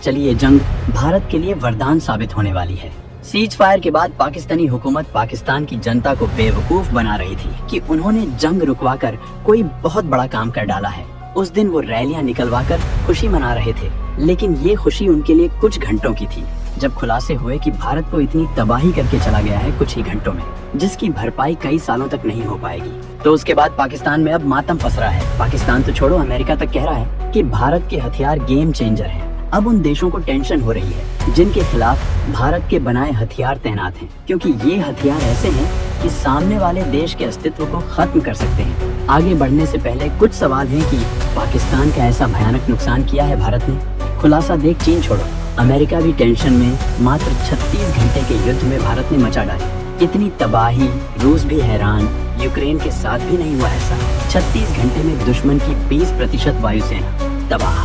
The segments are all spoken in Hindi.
चली ये जंग भारत के लिए वरदान साबित होने वाली है। सीज फायर के बाद पाकिस्तानी हुकूमत पाकिस्तान की जनता को बेवकूफ बना रही थी कि उन्होंने जंग रुकवाकर कोई बहुत बड़ा काम कर डाला है। उस दिन वो रैलियां निकलवाकर खुशी मना रहे थे, लेकिन ये खुशी उनके लिए कुछ घंटों की थी, जब खुलासे हुए कि भारत को इतनी तबाही करके चला गया है कुछ ही घंटों में, जिसकी भरपाई कई सालों तक नहीं हो पाएगी। तो उसके बाद पाकिस्तान में अब मातम पसरा है। पाकिस्तान तो छोड़ो, अमेरिका तक कह रहा है कि भारत के हथियार गेम चेंजर हैं। अब उन देशों को टेंशन हो रही है जिनके खिलाफ भारत के बनाए हथियार तैनात हैं, क्योंकि ये हथियार ऐसे हैं कि सामने वाले देश के अस्तित्व को खत्म कर सकते हैं। आगे बढ़ने से पहले कुछ सवाल हैं कि पाकिस्तान का ऐसा भयानक नुकसान किया है भारत ने। खुलासा देख चीन छोड़ो, अमेरिका भी टेंशन में। मात्र 36 घंटे के युद्ध में भारत ने मचा डाली इतनी तबाही। रूस भी हैरान, यूक्रेन के साथ भी नहीं हुआ ऐसा। 36 घंटे में दुश्मन की 20% वायुसेना तबाह।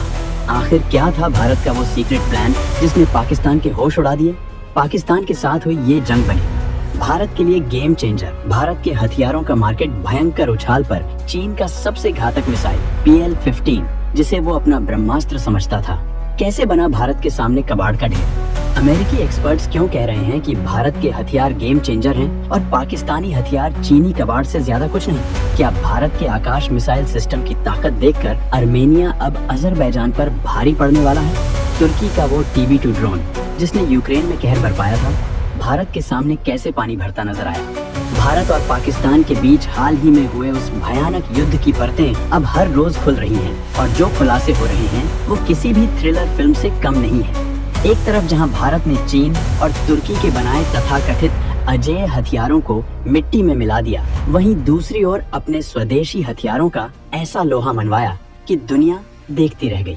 आखिर क्या था भारत का वो सीक्रेट प्लान जिसने पाकिस्तान के होश उड़ा दिए? पाकिस्तान के साथ हुई ये जंग बनी भारत के लिए गेम चेंजर। भारत के हथियारों का मार्केट भयंकर उछाल पर चीन का सबसे घातक मिसाइल PL-15, जिसे वो अपना ब्रह्मास्त्र समझता था, कैसे बना भारत के सामने कबाड़ का ढेर? अमेरिकी एक्सपर्ट्स क्यों कह रहे हैं कि भारत के हथियार गेम चेंजर हैं और पाकिस्तानी हथियार चीनी कबाड़ से ज्यादा कुछ नहीं? क्या भारत के आकाश मिसाइल सिस्टम की ताकत देखकर अर्मेनिया अब अजरबैजान पर भारी पड़ने वाला है? तुर्की का वो TB2 ड्रोन जिसने यूक्रेन में कहर बरपाया था, भारत के सामने कैसे पानी भरता नजर आया? भारत और पाकिस्तान के बीच हाल ही में हुए उस भयानक युद्ध की परतें अब हर रोज खुल रही हैं, और जो खुलासे हो रहे हैं वो किसी भी थ्रिलर फिल्म से कम नहीं है। एक तरफ जहां भारत ने चीन और तुर्की के बनाए तथाकथित अजेय हथियारों को मिट्टी में मिला दिया, वहीं दूसरी ओर अपने स्वदेशी हथियारों का ऐसा लोहा मनवाया कि दुनिया देखती रह गई।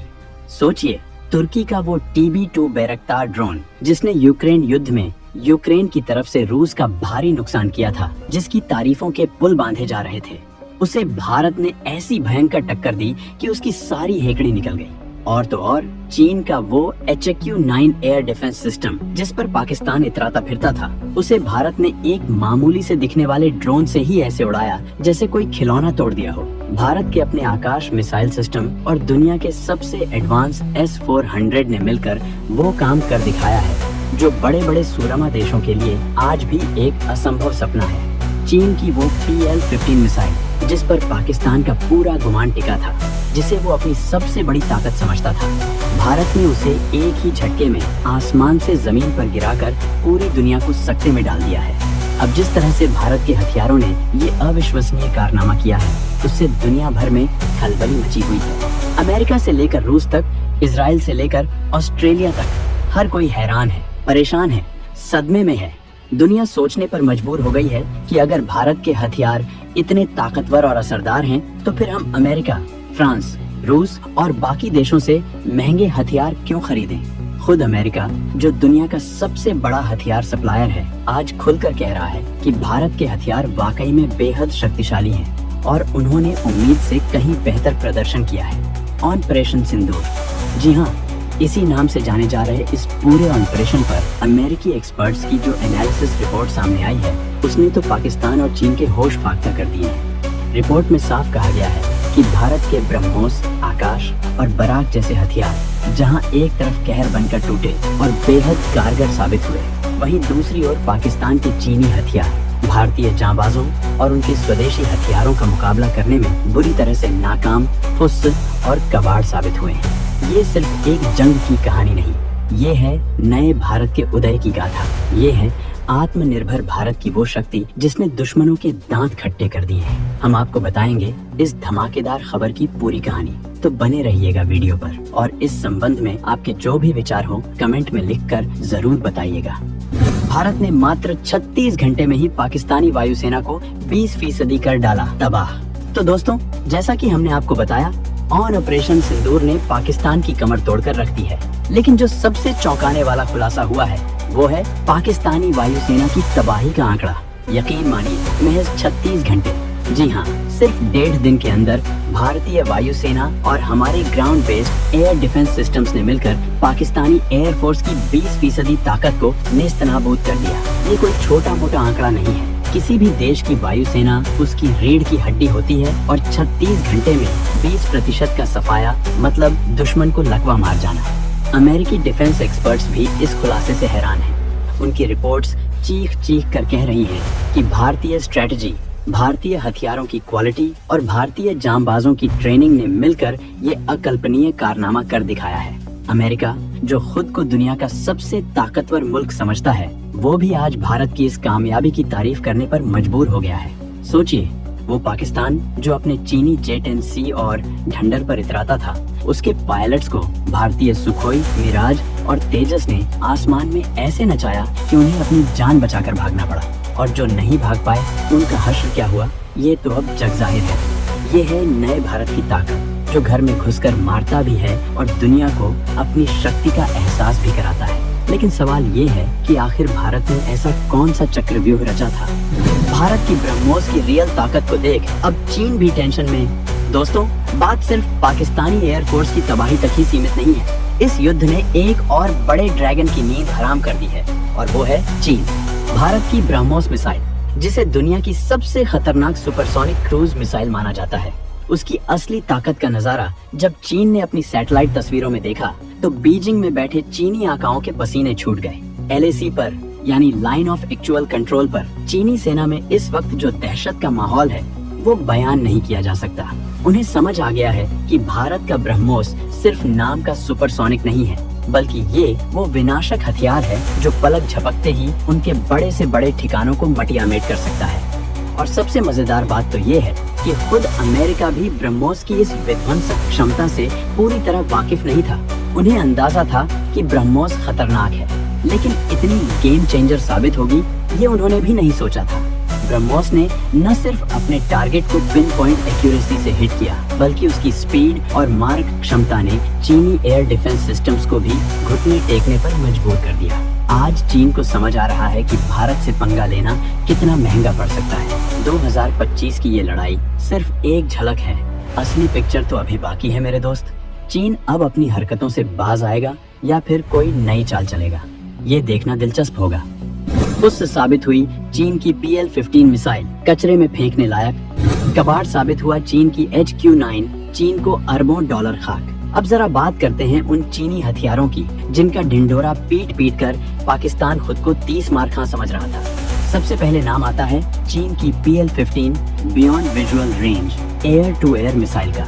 सोचिए, तुर्की का वो TB2 बैरक्तार ड्रोन जिसने यूक्रेन युद्ध में यूक्रेन की तरफ से रूस का भारी नुकसान किया था, जिसकी तारीफों के पुल बांधे जा रहे थे, उसे भारत ने ऐसी भयंकर टक्कर दी कि उसकी सारी हेकड़ी निकल गई। और तो और चीन का वो HQ-9 एयर डिफेंस सिस्टम जिस पर पाकिस्तान इतराता फिरता था, उसे भारत ने एक मामूली से दिखने वाले ड्रोन से ही ऐसे उड़ाया जैसे कोई खिलौना तोड़ दिया हो। भारत के अपने आकाश मिसाइल सिस्टम और दुनिया के सबसे एडवांस S-400 ने मिलकर वो काम कर दिखाया है जो बड़े बड़े सूरमा देशों के लिए आज भी एक असंभव सपना है। चीन की वो PL-15 मिसाइल जिस पर पाकिस्तान का पूरा गुमान टिका था, जिसे वो अपनी सबसे बड़ी ताकत समझता था, भारत ने उसे एक ही झटके में आसमान से जमीन पर गिराकर पूरी दुनिया को सकते में डाल दिया है। अब जिस तरह से भारत के हथियारों ने ये अविश्वसनीय कारनामा किया है, उससे दुनिया भर में खलबली मची हुई है। अमेरिका से लेकर रूस तक, इजराइल से लेकर ऑस्ट्रेलिया तक, हर कोई हैरान है, परेशान है, सदमे में है। दुनिया सोचने पर मजबूर हो गई है कि अगर भारत के हथियार इतने ताकतवर और असरदार हैं, तो फिर हम अमेरिका, फ्रांस, रूस और बाकी देशों से महंगे हथियार क्यों खरीदें? खुद अमेरिका, जो दुनिया का सबसे बड़ा हथियार सप्लायर है, आज खुलकर कह रहा है कि भारत के हथियार वाकई में बेहद शक्तिशाली हैं और उन्होंने उम्मीद से कहीं बेहतर प्रदर्शन किया है। ऑपरेशन सिंदूर, जी हाँ, इसी नाम से जाने जा रहे इस पूरे ऑपरेशन पर अमेरिकी एक्सपर्ट्स की जो एनालिसिस रिपोर्ट सामने आई है, उसने तो पाकिस्तान और चीन के होश फाख्ता कर दिए हैं। रिपोर्ट में साफ कहा गया है कि भारत के ब्रह्मोस, आकाश और बराक जैसे हथियार जहां एक तरफ कहर बनकर टूटे और बेहद कारगर साबित हुए, वहीं दूसरी ओर पाकिस्तान के चीनी हथियार भारतीय जांबाजों और उनके स्वदेशी हथियारों का मुकाबला करने में बुरी तरह से नाकाम, फुस और कबाड़ साबित हुए हैं। ये सिर्फ एक जंग की कहानी नहीं, ये है नए भारत के उदय की गाथा। ये है आत्मनिर्भर भारत की वो शक्ति जिसने दुश्मनों के दांत खट्टे कर दिए हैं। हम आपको बताएंगे इस धमाकेदार खबर की पूरी कहानी, तो बने रहिएगा वीडियो पर। और इस संबंध में आपके जो भी विचार हो कमेंट में लिखकर जरूर बताइएगा। भारत ने मात्र 36 घंटे में ही पाकिस्तानी वायुसेना को 20% कर डाला तबाह। तो दोस्तों, जैसा कि हमने आपको बताया, ऑपरेशन सिंदूर ने पाकिस्तान की कमर तोड़कर रख दी है। लेकिन जो सबसे चौंकाने वाला खुलासा हुआ है वो है पाकिस्तानी वायुसेना की तबाही का आंकड़ा। यकीन मानिए, महज 36 घंटे, जी हाँ, सिर्फ 1.5 दिन के अंदर भारतीय वायुसेना और हमारे ground based air defence systems ने मिलकर पाकिस्तानी एयरफोर्स की 20% ताकत को नेस्तनाबूद कर दिया। ये कोई छोटा मोटा आंकड़ा नहीं है। किसी भी देश की वायुसेना उसकी रीढ़ की हड्डी होती है और 36 घंटे में 20% का सफाया मतलब दुश्मन को लकवा मार जाना। अमेरिकी डिफेंस एक्सपर्ट्स भी इस खुलासे से हैरान हैं। उनकी रिपोर्ट्स चीख चीख कर कह रही हैं कि भारतीय स्ट्रेटजी, भारतीय हथियारों की क्वालिटी और भारतीय जांबाजों की ट्रेनिंग ने मिलकर ये अकल्पनीय कारनामा कर दिखाया है। अमेरिका, जो खुद को दुनिया का सबसे ताकतवर मुल्क समझता है, वो भी आज भारत की इस कामयाबी की तारीफ करने पर मजबूर हो गया है। सोचिए, वो पाकिस्तान जो अपने चीनी J-10C और ढंडर पर इतराता था, उसके पायलट्स को भारतीय सुखोई, मिराज और तेजस ने आसमान में ऐसे नचाया कि उन्हें अपनी जान बचाकर भागना पड़ा। और जो नहीं भाग पाए, उनका हश्र क्या हुआ, ये तो अब जग जाहिर है। ये है नए भारत की ताकत, जो घर में घुसकर मारता भी है और दुनिया को अपनी शक्ति का एहसास भी कराता है। लेकिन सवाल ये है कि आखिर भारत ने ऐसा कौन सा चक्रव्यूह रचा था? भारत की ब्रह्मोस की रियल ताकत को देख अब चीन भी टेंशन में। दोस्तों, बात सिर्फ पाकिस्तानी एयरफोर्स की तबाही तक ही सीमित नहीं है। इस युद्ध ने एक और बड़े ड्रैगन की नींद हराम कर दी है, और वो है चीन। भारत की ब्रह्मोस मिसाइल, जिसे दुनिया की सबसे खतरनाक सुपरसोनिक क्रूज मिसाइल माना जाता है, उसकी असली ताकत का नजारा जब चीन ने अपनी सैटेलाइट तस्वीरों में देखा तो बीजिंग में बैठे चीनी आकाओं के पसीने छूट गए। LAC पर, यानी लाइन ऑफ एक्चुअल कंट्रोल पर, चीनी सेना में इस वक्त जो दहशत का माहौल है वो बयान नहीं किया जा सकता। उन्हें समझ आ गया है कि भारत का ब्रह्मोस सिर्फ नाम का सुपरसोनिक नहीं है, बल्कि ये वो विनाशक हथियार है जो पलक झपकते ही उनके बड़े से बड़े ठिकानों को मटियामेट कर सकता है। और सबसे मजेदार बात तो ये है कि खुद अमेरिका भी ब्रह्मोस की इस विध्वंसक क्षमता से पूरी तरह वाकिफ नहीं था। उन्हें अंदाजा था कि ब्रह्मोस खतरनाक है, लेकिन इतनी गेम चेंजर साबित होगी ये उन्होंने भी नहीं सोचा था। ब्रह्मोस ने न सिर्फ अपने टारगेट को पिन पॉइंट एक्यूरेसी से हिट किया, बल्कि उसकी स्पीड और मारक क्षमता ने चीनी एयर डिफेंस सिस्टम्स को भी घुटने टेकने पर मजबूर कर दिया। आज चीन को समझ आ रहा है कि भारत से पंगा लेना कितना महंगा पड़ सकता है। 2025 की ये लड़ाई सिर्फ एक झलक है, असली पिक्चर तो अभी बाकी है मेरे दोस्त। चीन अब अपनी हरकतों से बाज आएगा या फिर कोई नई चाल चलेगा, ये देखना दिलचस्प होगा। उससे साबित हुई चीन की PL-15 मिसाइल कचरे में फेंकने लायक, कबाड़ साबित हुआ चीन की HQ-9, चीन को अरबों डॉलर खाक। अब जरा बात करते हैं उन चीनी हथियारों की जिनका ढिंढोरा पीट पीट कर पाकिस्तान खुद को 30 मार खा समझ रहा था। सबसे पहले नाम आता है चीन की PL-15 beyond visual range air to air missile का।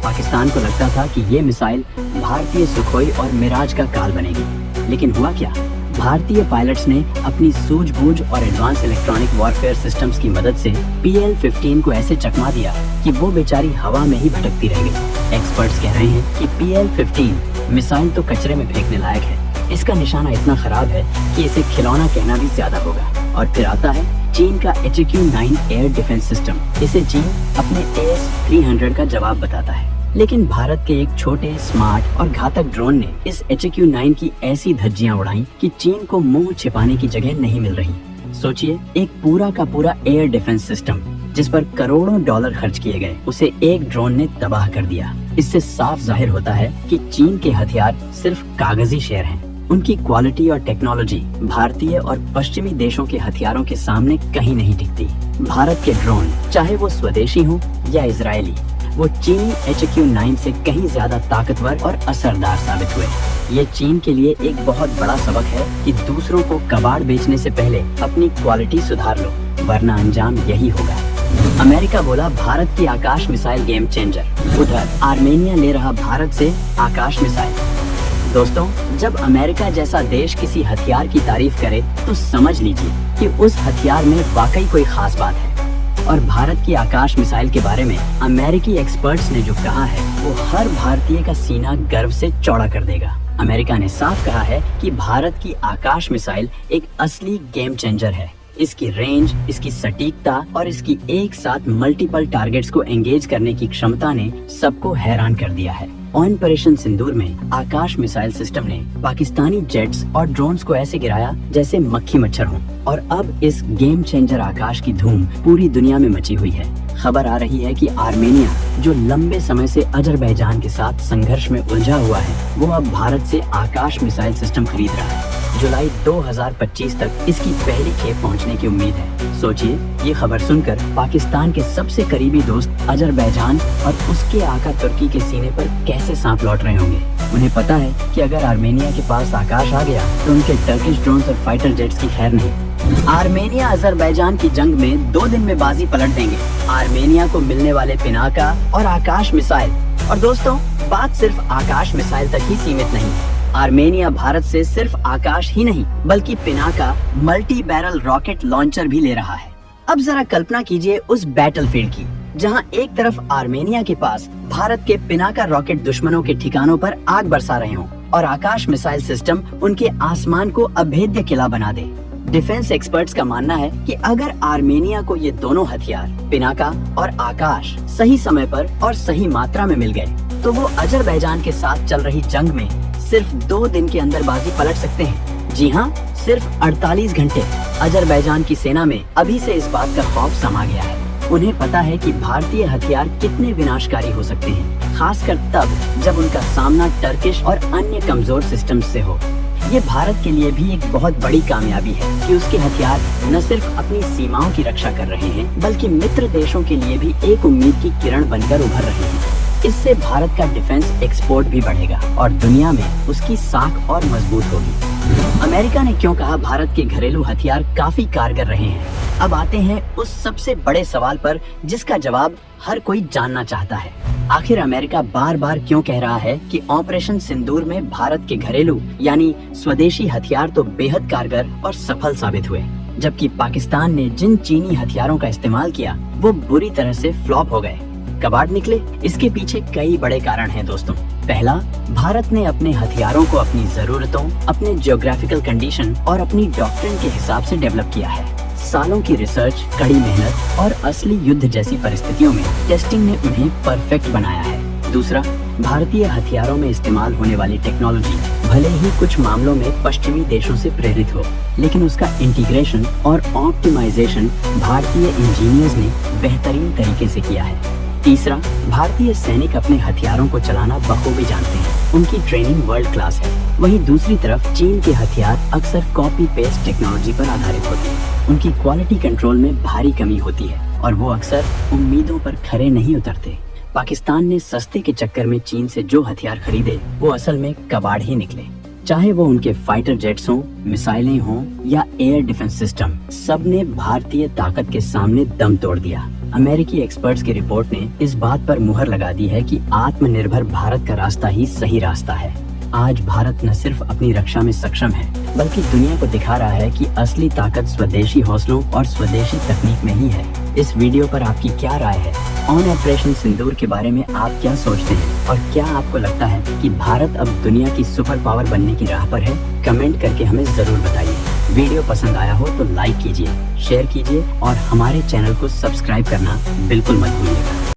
पाकिस्तान को लगता था कि ये मिसाइल भारतीय सुखोई और मिराज का काल बनेगी, लेकिन हुआ क्या? भारतीय पायलट्स ने अपनी सूझबूझ और एडवांस इलेक्ट्रॉनिक वॉरफेयर सिस्टम्स की मदद से PL-15 को ऐसे चकमा दिया कि वो बेचारी हवा में ही भटकती रह गई। एक्सपर्ट्स कह रहे हैं कि PL-15 मिसाइल तो कचरे में फेंकने लायक है, इसका निशाना इतना खराब है कि इसे खिलौना कहना भी ज्यादा होगा। और फिर आता है चीन का HQ-9 एयर डिफेंस सिस्टम। इसे चीन अपने AS-300 का जवाब बताता है, लेकिन भारत के एक छोटे, स्मार्ट और घातक ड्रोन ने इस HQ-9 की ऐसी धज्जियां उड़ाई कि चीन को मुंह छिपाने की जगह नहीं मिल रही। सोचिए, एक पूरा का पूरा एयर डिफेंस सिस्टम जिस पर करोड़ों डॉलर खर्च किए गए, उसे एक ड्रोन ने तबाह कर दिया। इससे साफ जाहिर होता है कि चीन के हथियार सिर्फ कागजी शेर हैं। उनकी क्वालिटी और टेक्नोलॉजी भारतीय और पश्चिमी देशों के हथियारों के सामने कहीं नहीं टिकती। भारत के ड्रोन, चाहे वो स्वदेशी हो या इजरायली, वो चीनी HQ-9 से कहीं ज्यादा ताकतवर और असरदार साबित हुए। ये चीन के लिए एक बहुत बड़ा सबक है कि दूसरों को कबाड़ बेचने से पहले अपनी क्वालिटी सुधार लो, वरना अंजाम यही होगा। अमेरिका बोला भारत की आकाश मिसाइल गेम चेंजर। उधर आर्मेनिया ले रहा भारत से आकाश मिसाइल। दोस्तों, जब अमेरिका जैसा देश किसी हथियार की तारीफ करे तो समझ लीजिए कि उस हथियार में वाकई कोई खास बात है। और भारत की आकाश मिसाइल के बारे में अमेरिकी एक्सपर्ट्स ने जो कहा है वो हर भारतीय का सीना गर्व से चौड़ा कर देगा। अमेरिका ने साफ कहा है कि भारत की आकाश मिसाइल एक असली गेम चेंजर है। इसकी रेंज, इसकी सटीकता और इसकी एक साथ मल्टीपल टारगेट्स को एंगेज करने की क्षमता ने सबको हैरान कर दिया है। ऑपरेशन सिंदूर में आकाश मिसाइल सिस्टम ने पाकिस्तानी जेट्स और ड्रोन्स को ऐसे गिराया जैसे मक्खी मच्छर हों। और अब इस गेम चेंजर आकाश की धूम पूरी दुनिया में मची हुई है। खबर आ रही है कि आर्मेनिया, जो लंबे समय से अजरबैजान के साथ संघर्ष में उलझा हुआ है, वो अब भारत से आकाश मिसाइल सिस्टम खरीद रहा है। जुलाई 2025 तक इसकी पहली खेप पहुंचने की उम्मीद है। सोचिए, ये खबर सुनकर पाकिस्तान के सबसे करीबी दोस्त अजरबैजान और उसके आका तुर्की के सीने पर कैसे सांप लौट रहे होंगे। उन्हें पता है कि अगर आर्मेनिया के पास आकाश आ गया तो उनके टर्किश ड्रोन्स और फाइटर जेट्स की खैर नहीं। आर्मेनिया अजरबैजान की जंग में 2 दिन में बाजी पलट देंगे। आर्मेनिया को मिलने वाले पिनाका और आकाश मिसाइल। और दोस्तों, बात सिर्फ आकाश मिसाइल तक ही सीमित नहीं। आर्मेनिया भारत से सिर्फ आकाश ही नहीं बल्कि Pinaka multi barrel rocket launcher भी ले रहा है। अब जरा कल्पना कीजिए उस बैटलफील्ड की, जहां एक तरफ आर्मेनिया के पास भारत के पिनाका रॉकेट दुश्मनों के ठिकानों पर आग बरसा रहे हों और आकाश मिसाइल सिस्टम उनके आसमान को अभेद्य किला बना दे। डिफेंस एक्सपर्ट्स का मानना है कि अगर आर्मेनिया को ये दोनों हथियार पिनाका और आकाश सही समय पर और सही मात्रा में मिल गए तो वो अजरबैजान के साथ चल रही जंग में सिर्फ 2 दिन के अंदर बाजी पलट सकते हैं। जी हाँ, सिर्फ 48 घंटे। अजरबैजान की सेना में अभी से इस बात का खौफ समा गया है। उन्हें पता है कि भारतीय हथियार कितने विनाशकारी हो सकते हैं, खासकर तब जब उनका सामना टर्किश और अन्य कमजोर सिस्टम से हो। ये भारत के लिए भी एक बहुत बड़ी कामयाबी है कि उसके हथियार न सिर्फ अपनी सीमाओं की रक्षा कर रहे हैं बल्कि मित्र देशों के लिए भी एक उम्मीद की किरण बनकर उभर रहे हैं। इससे भारत का डिफेंस एक्सपोर्ट भी बढ़ेगा और दुनिया में उसकी साख और मजबूत होगी। अमेरिका ने क्यों कहा भारत के घरेलू हथियार काफी कारगर रहे हैं? अब आते हैं उस सबसे बड़े सवाल पर जिसका जवाब हर कोई जानना चाहता है। आखिर अमेरिका बार बार क्यों कह रहा है कि ऑपरेशन सिंदूर में भारत के घरेलू यानी स्वदेशी हथियार तो बेहद कारगर और सफल साबित हुए, जबकि पाकिस्तान ने जिन चीनी हथियारों का इस्तेमाल किया वो बुरी तरह से फ्लॉप हो गए, कबाड़ निकले? इसके पीछे कई बड़े कारण हैं दोस्तों। पहला, भारत ने अपने हथियारों को अपनी जरूरतों, अपने जियोग्राफिकल कंडीशन और अपनी डॉक्ट्रिन के हिसाब से डेवलप किया है। सालों की रिसर्च, कड़ी मेहनत और असली युद्ध जैसी परिस्थितियों में टेस्टिंग ने उन्हें परफेक्ट बनाया है। दूसरा, भारतीय हथियारों में इस्तेमाल होने वाली टेक्नोलॉजी भले ही कुछ मामलों में पश्चिमी देशों से प्रेरित हो, लेकिन उसका इंटीग्रेशन और ऑप्टिमाइजेशन भारतीय इंजीनियर्स ने बेहतरीन तरीके से किया है। तीसरा, भारतीय सैनिक अपने हथियारों को चलाना बखूबी जानते हैं, उनकी ट्रेनिंग वर्ल्ड क्लास है। वहीं दूसरी तरफ चीन के हथियार अक्सर कॉपी पेस्ट टेक्नोलॉजी पर आधारित होते हैं। उनकी क्वालिटी कंट्रोल में भारी कमी होती है और वो अक्सर उम्मीदों पर खरे नहीं उतरते। पाकिस्तान ने सस्ते के चक्कर में चीन से जो हथियार खरीदे वो असल में कबाड़ ही निकले। चाहे वो उनके फाइटर जेट्स हों, मिसाइलें हों या एयर डिफेंस सिस्टम, सब ने भारतीय ताकत के सामने दम तोड़ दिया। अमेरिकी एक्सपर्ट्स की रिपोर्ट ने इस बात पर मुहर लगा दी है कि आत्मनिर्भर भारत का रास्ता ही सही रास्ता है। आज भारत न सिर्फ अपनी रक्षा में सक्षम है बल्कि दुनिया को दिखा रहा है कि असली ताकत स्वदेशी हौसलों और स्वदेशी तकनीक में ही है। इस वीडियो पर आपकी क्या राय है? ऑन ऑपरेशन सिंदूर के बारे में आप क्या सोचते हैं और क्या आपको लगता है कि भारत अब दुनिया की सुपर पावर बनने की राह पर है? कमेंट करके हमें जरूर बताइए। वीडियो पसंद आया हो तो लाइक कीजिए, शेयर कीजिए और हमारे चैनल को सब्सक्राइब करना बिल्कुल मत भूलिएगा।